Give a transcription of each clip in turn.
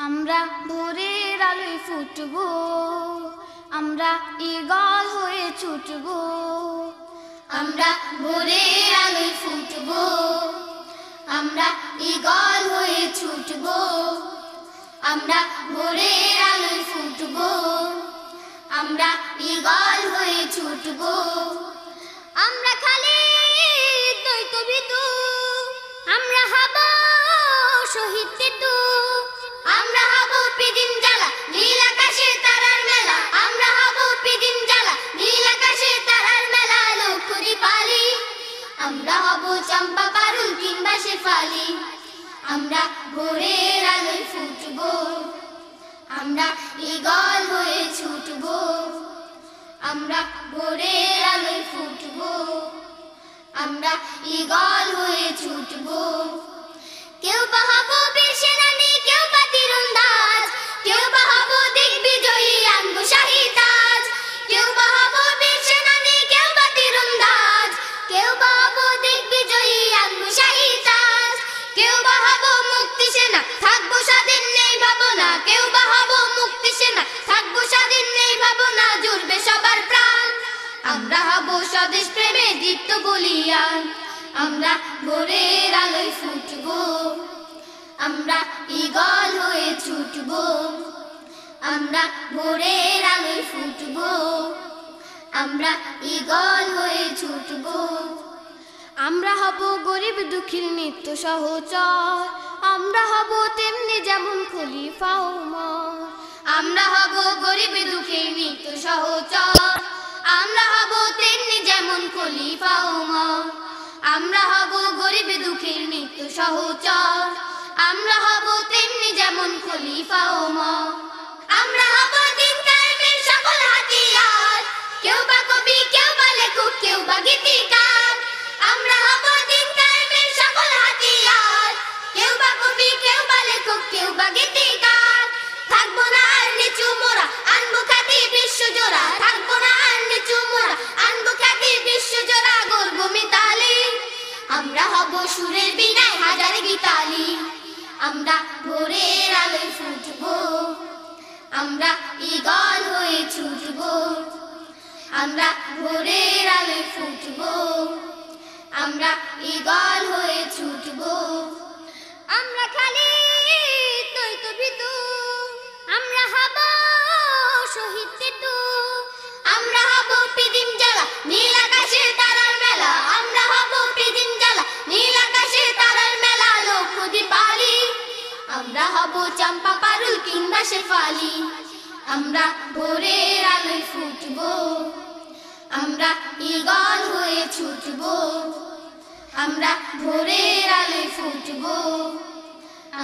আমরা ভোরের আলোয় ফুটবো, আমরা ঈগল হয়ে ছুটবো। আমরা ভোরের আলোয় ফুটবো, আমরা ঈগল হয়ে ছুটবো। আমরা ভোরের আলোয় ফুটবো, আমরা ঈগল হয়ে ছুটবো। আমরা খালি দ্বৈত বিদু, আমরা হব শহীদ টিটু। আমরা হব পিদিন জ্বালা নীল আকাশে তারার মেলা। আমরা হব পিদিন জ্বালা নীল আকাশে তারার মেলা। লক্ষ দীপালি আমরা হব চম্পা পারুল কিংবা শেফালি। আমরা ভোরের আলোয় ফুটবো, আমরা ঈগল হয়ে ছুটবো। আমরা ভোরের আলোয় ফুটবো, আমরা ঈগল হয়ে ছুটবো। কেউ বা হব বীর সেনানী, কেউ বা তীরন্দাজ, কেউ বা হব দিগ্বিজয়ী আনবো শাহী তাজ। কেউ বা হব বীর সেনানী, কেউ বা তীরন্দাজ, কেউ বা হব দিগ্বিজয়ী আনবো শাহী তাজ। কেউ বা হব মুক্তি সেনা, থাকবো স্বাধীন নেই ভাবনা। কেউ বা হব মুক্তি সেনা, থাকবো স্বাধীন নেই ভাবনা। জুড়বে সবার প্রাণ, আমরা হব স্বদেশ প্রেমে দীপ্ত বলিয়ান। আমরা ভোরের আলোয় ফুটবো, আমরা ঈগল হয়ে ছুটবো। আমরা ভোরের আলোয় ফুটবো, আমরা ঈগল হয়ে ছুটবো। আমরা হব গরিব দুঃখীর নিত্য সহচর, আমরা হব তেমনি যেমন খলিফা ওমর। আমরা হব গরিব দুঃখীর নিত্য সহচর, আমরা হব তেমনি যেমন খলিফা ওমর। আমরা হব গরিব দুঃখীর নিত্য সহচর, আমরা হব তেমনি যেমন খলিফা ওমর। আমরা হব দিন কায়েমের সকল হাতিয়ার, কেউ বা কবি, কেউ বা লেখক, কেউ বা গীতিকার। আমরা হব দিন কায়েমের সকল হাতিয়ার, কেউ বা কবি, কেউ বা লেখক, কেউ বা গীতিকার। থাকবো না আর নিচু মোরা, আনবো খ্যাতি বিশ্বজোড়া। থাকবো না আর নিচু মোরা, আনবো খ্যাতি বিশ্বজোড়া। গর্ব মিতালি আমরা হব সুরের বিনায় হাজার গীতালি। আমরা ভোরের আলোয় ফুটবো, আমরা ঈগল হয়ে ছুটবো। আমরা ভোরের আলোয় ফুটবো, আমরা ঈগল হয়ে ছুটবো। আমরা খালি দ্বৈত বিদু, আমরা হব শহীদ টিটু। আমরা হব পিদিম জ্বালা নীল আকাশে তারার মেলা। আমরা হব পিদিম জ্বালা নীল আকাশে তারার মেলা। লক্ষ দীপালি আমরা হব চম্পা পারুল কিংবা শেফালি। আমরা ভোরের আলোয় ফুটবো, আমরা ঈগল হয়ে ছুটবো। আমরা ভোরের আলোয় ফুটবো,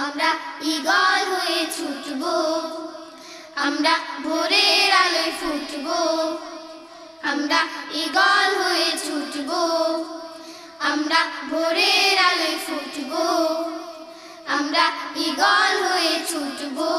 আমরা ঈগল হয়ে ছুটবো। আমরা ভোরের আলোয় ফুটবো, আমরা ঈগল হয়ে ছুটবো। আমরা ভোরের আলোয় ফুটবো, আমরা ঈগল হয়ে ছুটবো।